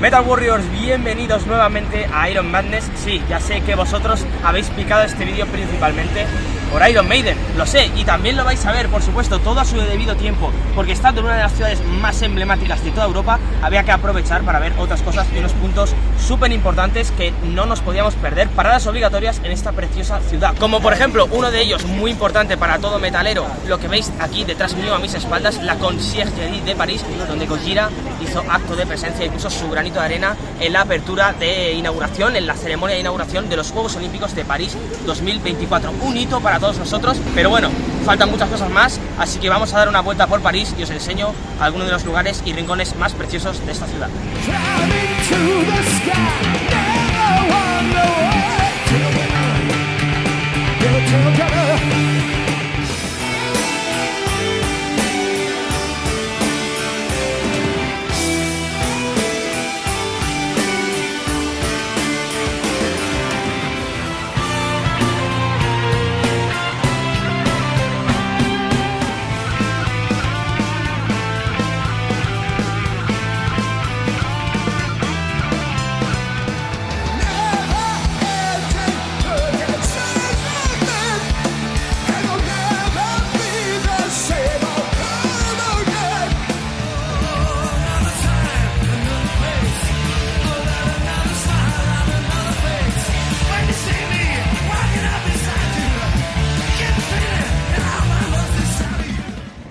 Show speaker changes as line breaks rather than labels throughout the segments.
Metal Warriors, bienvenidos nuevamente a Iron Madness. Sí, ya sé que vosotros habéis picado este vídeo principalmente por Iron Maiden, lo sé, y también lo vais a ver, por supuesto, todo a su debido tiempo, porque estando en una de las ciudades más emblemáticas de toda Europa, había que aprovechar para ver otras cosas y unos puntos súper importantes que no nos podíamos perder, paradas obligatorias en esta preciosa ciudad, como por ejemplo, uno de ellos muy importante para todo metalero, lo que veis aquí detrás mío a mis espaldas, la Conciergerie de París, donde Gojira hizo acto de presencia y puso su granito de arena en la apertura de inauguración, en la ceremonia de inauguración de los Juegos Olímpicos de París 2024, un hito para todos nosotros, pero bueno, faltan muchas cosas más, así que vamos a dar una vuelta por París y os enseño algunos de los lugares y rincones más preciosos de esta ciudad.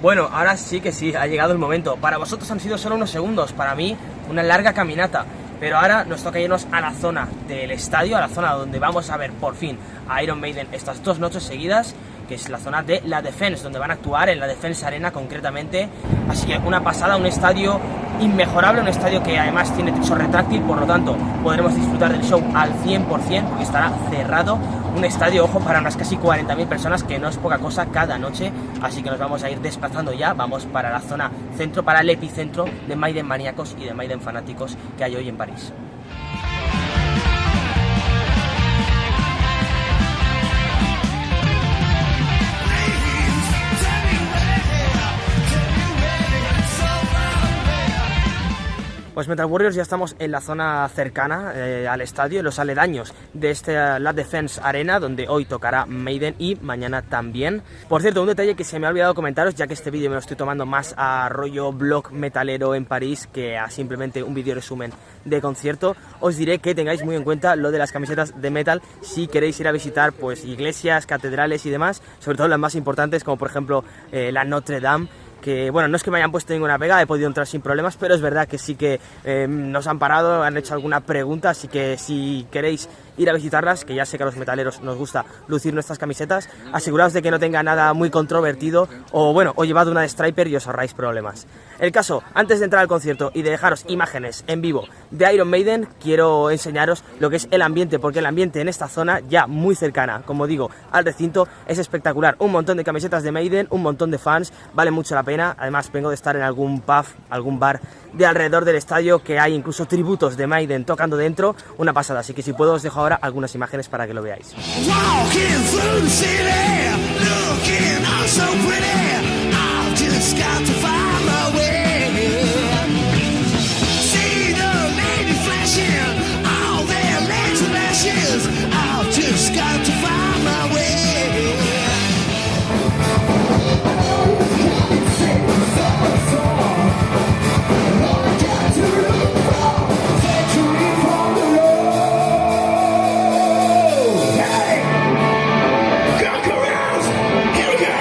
Bueno, ahora sí que sí, ha llegado el momento. Para vosotros han sido solo unos segundos, para mí una larga caminata. Pero ahora nos toca irnos a la zona del estadio, a la zona donde vamos a ver por fin a Iron Maiden estas 2 noches seguidas, que es la zona de la Defense, donde van a actuar en la Defense Arena concretamente. Así que una pasada, un estadio inmejorable, un estadio que además tiene techo retráctil, por lo tanto podremos disfrutar del show al 100% porque estará cerrado. Un estadio, ojo, para unas casi 40.000 personas, que no es poca cosa cada noche, así que nos vamos a ir desplazando ya, vamos para la zona centro, para el epicentro de Maiden maníacos y de Maiden fanáticos que hay hoy en París. Pues Metal Warriors, ya estamos en la zona cercana al estadio, en los aledaños de la Defense Arena, donde hoy tocará Maiden y mañana también. Por cierto, un detalle que se me ha olvidado comentaros, ya que este vídeo me lo estoy tomando más a rollo blog metalero en París que a simplemente un vídeo resumen de concierto, os diré que tengáis muy en cuenta lo de las camisetas de metal si queréis ir a visitar pues iglesias, catedrales y demás, sobre todo las más importantes, como por ejemplo la Notre Dame, que bueno, no es que me hayan puesto ninguna pega, he podido entrar sin problemas, pero es verdad que sí que nos han parado, han hecho alguna pregunta, así que si queréis ir a visitarlas, que ya sé que a los metaleros nos gusta lucir nuestras camisetas, aseguraos de que no tenga nada muy controvertido, o bueno, o llevad una de Striper y os ahorráis problemas. El caso, antes de entrar al concierto y de dejaros imágenes en vivo de Iron Maiden, quiero enseñaros lo que es el ambiente, porque el ambiente en esta zona, ya muy cercana, como digo, al recinto, es espectacular. Un montón de camisetas de Maiden, un montón de fans, vale mucho la pena. Además vengo de estar en algún pub, algún bar de alrededor del estadio, que hay incluso tributos de Maiden tocando dentro, una pasada. Así que si puedo os dejo ahora algunas imágenes para que lo veáis.
Here we go!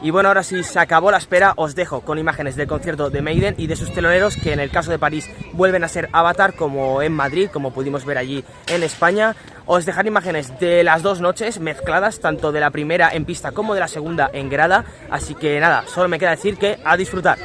Y bueno, ahora sí se acabó la espera, os dejo con imágenes del concierto de Maiden y de sus teloneros, que en el caso de París vuelven a ser Avatar, como en Madrid, como pudimos ver allí en España. Os dejaré imágenes de las dos noches mezcladas, tanto de la primera en pista como de la segunda en grada, así que nada, solo me queda decir que a disfrutar.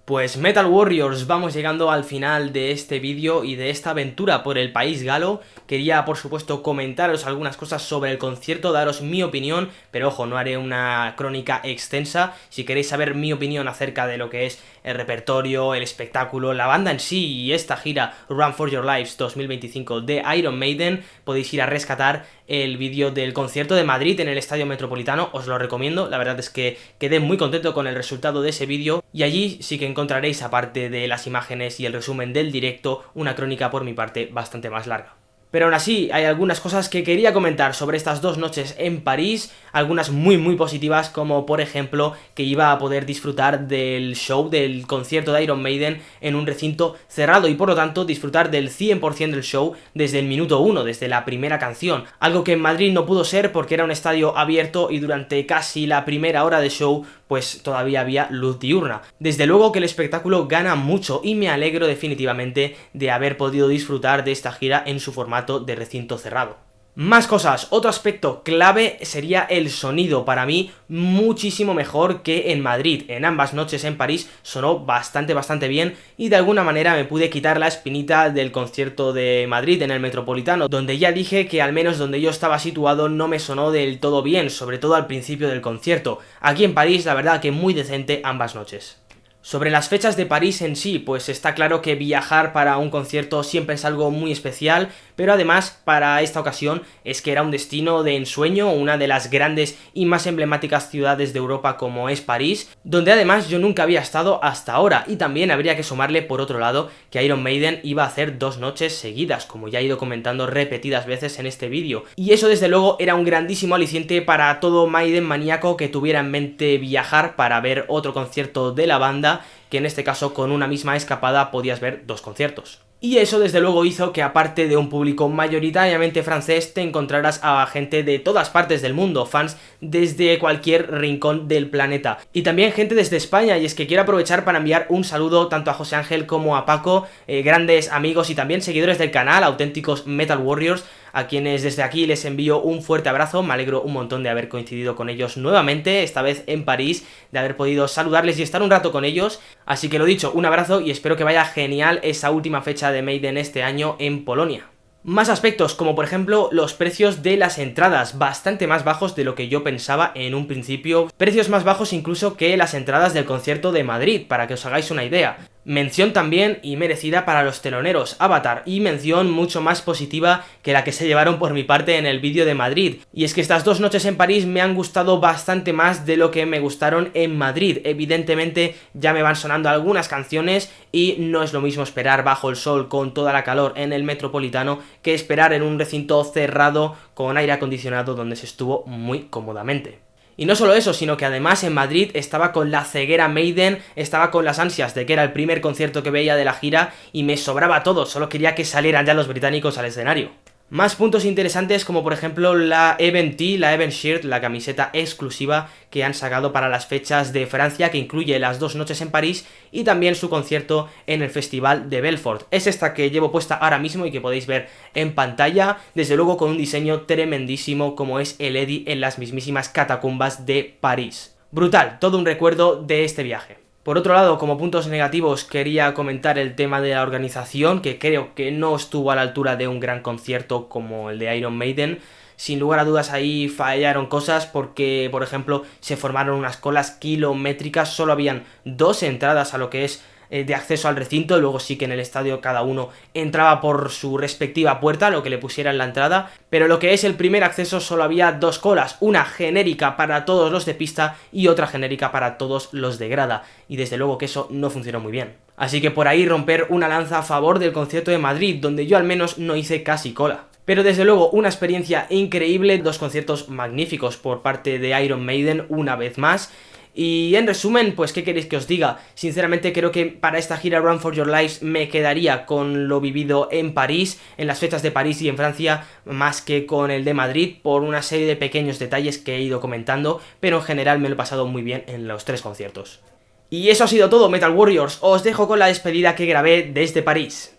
Pues Metal Warriors, vamos llegando al final de este vídeo y de esta aventura por el país galo. Quería, por supuesto, comentaros algunas cosas sobre el concierto, daros mi opinión, pero ojo, no haré una crónica extensa. Si queréis saber mi opinión acerca de lo que es el repertorio, el espectáculo, la banda en sí y esta gira Run for Your Lives 2025 de Iron Maiden, podéis ir a rescatar el vídeo del concierto de Madrid en el Estadio Metropolitano, os lo recomiendo. La verdad es que quedé muy contento con el resultado de ese vídeo y allí sí que encontraréis, aparte de las imágenes y el resumen del directo, una crónica por mi parte bastante más larga. Pero aún así, hay algunas cosas que quería comentar sobre estas 2 noches en París, algunas muy positivas, como por ejemplo que iba a poder disfrutar del show, del concierto de Iron Maiden en un recinto cerrado y por lo tanto disfrutar del 100% del show desde el minuto 1, desde la primera canción, algo que en Madrid no pudo ser porque era un estadio abierto y durante casi la primera hora de show pues todavía había luz diurna. Desde luego que el espectáculo gana mucho y me alegro definitivamente de haber podido disfrutar de esta gira en su formato de recinto cerrado. Más cosas, otro aspecto clave sería el sonido, para mí muchísimo mejor que en Madrid. En ambas noches en París sonó bastante bien y de alguna manera me pude quitar la espinita del concierto de Madrid en el Metropolitano, donde ya dije que al menos donde yo estaba situado no me sonó del todo bien, sobre todo al principio del concierto. Aquí en París la verdad que muy decente ambas noches. Sobre las fechas de París en sí, pues está claro que viajar para un concierto siempre es algo muy especial, pero además para esta ocasión es que era un destino de ensueño, una de las grandes y más emblemáticas ciudades de Europa como es París, donde además yo nunca había estado hasta ahora, y también habría que sumarle por otro lado que Iron Maiden iba a hacer 2 noches seguidas, como ya he ido comentando repetidas veces en este vídeo, y eso desde luego era un grandísimo aliciente para todo Maiden maníaco que tuviera en mente viajar para ver otro concierto de la banda, que en este caso con una misma escapada podías ver 2 conciertos. Y eso desde luego hizo que aparte de un público mayoritariamente francés te encontraras a gente de todas partes del mundo, fans desde cualquier rincón del planeta. Y también gente desde España, y es que quiero aprovechar para enviar un saludo tanto a José Ángel como a Paco, grandes amigos y también seguidores del canal, auténticos Metal Warriors, a quienes desde aquí les envío un fuerte abrazo. Me alegro un montón de haber coincidido con ellos nuevamente, esta vez en París, de haber podido saludarles y estar un rato con ellos. Así que lo dicho, un abrazo y espero que vaya genial esa última fecha de Maiden este año en Polonia. Más aspectos, como por ejemplo los precios de las entradas, bastante más bajos de lo que yo pensaba en un principio, precios más bajos incluso que las entradas del concierto de Madrid, para que os hagáis una idea. Mención también y merecida para los teloneros Avatar, y mención mucho más positiva que la que se llevaron por mi parte en el vídeo de Madrid. Y es que estas 2 noches en París me han gustado bastante más de lo que me gustaron en Madrid. Evidentemente ya me van sonando algunas canciones y no es lo mismo esperar bajo el sol con toda la calor en el Metropolitano que esperar en un recinto cerrado con aire acondicionado donde se estuvo muy cómodamente. Y no solo eso, sino que además en Madrid estaba con la ceguera Maiden, estaba con las ansias de que era el primer concierto que veía de la gira y me sobraba todo, solo quería que salieran ya los británicos al escenario. Más puntos interesantes como por ejemplo la Event Tee, la Event Shirt, la camiseta exclusiva que han sacado para las fechas de Francia, que incluye las 2 noches en París y también su concierto en el Festival de Belfort. Es esta que llevo puesta ahora mismo y que podéis ver en pantalla, desde luego con un diseño tremendísimo como es el Eddie en las mismísimas catacumbas de París. Brutal, todo un recuerdo de este viaje. Por otro lado, como puntos negativos, quería comentar el tema de la organización, que creo que no estuvo a la altura de un gran concierto como el de Iron Maiden. Sin lugar a dudas ahí fallaron cosas porque, por ejemplo, se formaron unas colas kilométricas, solo habían 2 entradas a lo que es de acceso al recinto, luego sí que en el estadio cada uno entraba por su respectiva puerta, lo que le pusiera en la entrada, pero lo que es el primer acceso solo había 2 colas, una genérica para todos los de pista y otra genérica para todos los de grada, y desde luego que eso no funcionó muy bien. Así que por ahí romper una lanza a favor del concierto de Madrid, donde yo al menos no hice casi cola. Pero desde luego una experiencia increíble, 2 conciertos magníficos por parte de Iron Maiden una vez más. Y en resumen, pues ¿qué queréis que os diga? Sinceramente creo que para esta gira Run for Your Lives me quedaría con lo vivido en París, en las fechas de París y en Francia, más que con el de Madrid, por una serie de pequeños detalles que he ido comentando, pero en general me lo he pasado muy bien en los 3 conciertos. Y eso ha sido todo, Metal Warriors, os dejo con la despedida que grabé desde París.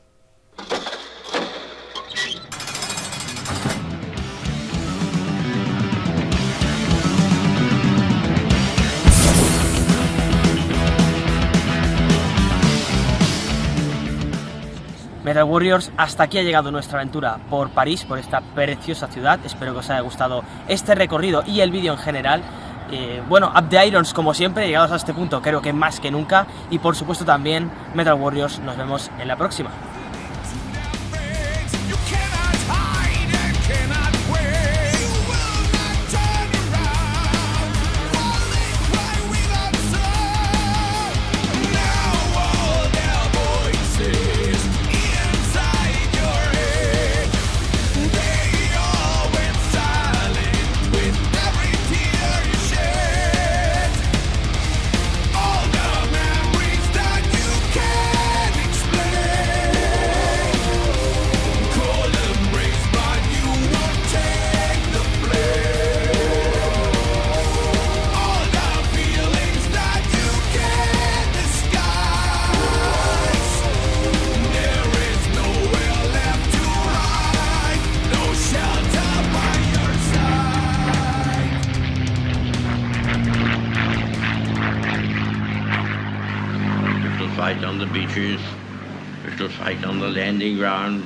Metal Warriors, hasta aquí ha llegado nuestra aventura por París, por esta preciosa ciudad. Espero que os haya gustado este recorrido y el vídeo en general. Bueno, Up the Irons como siempre, llegados a este punto creo que más que nunca. Y por supuesto también Metal Warriors, nos vemos en la próxima.
Fight on the beaches, we shall fight on the landing grounds,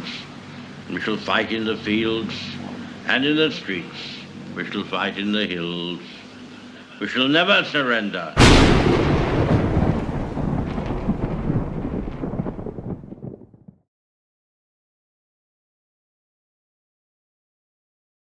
we shall fight in the fields and in the streets, we shall fight in the hills, we shall never surrender.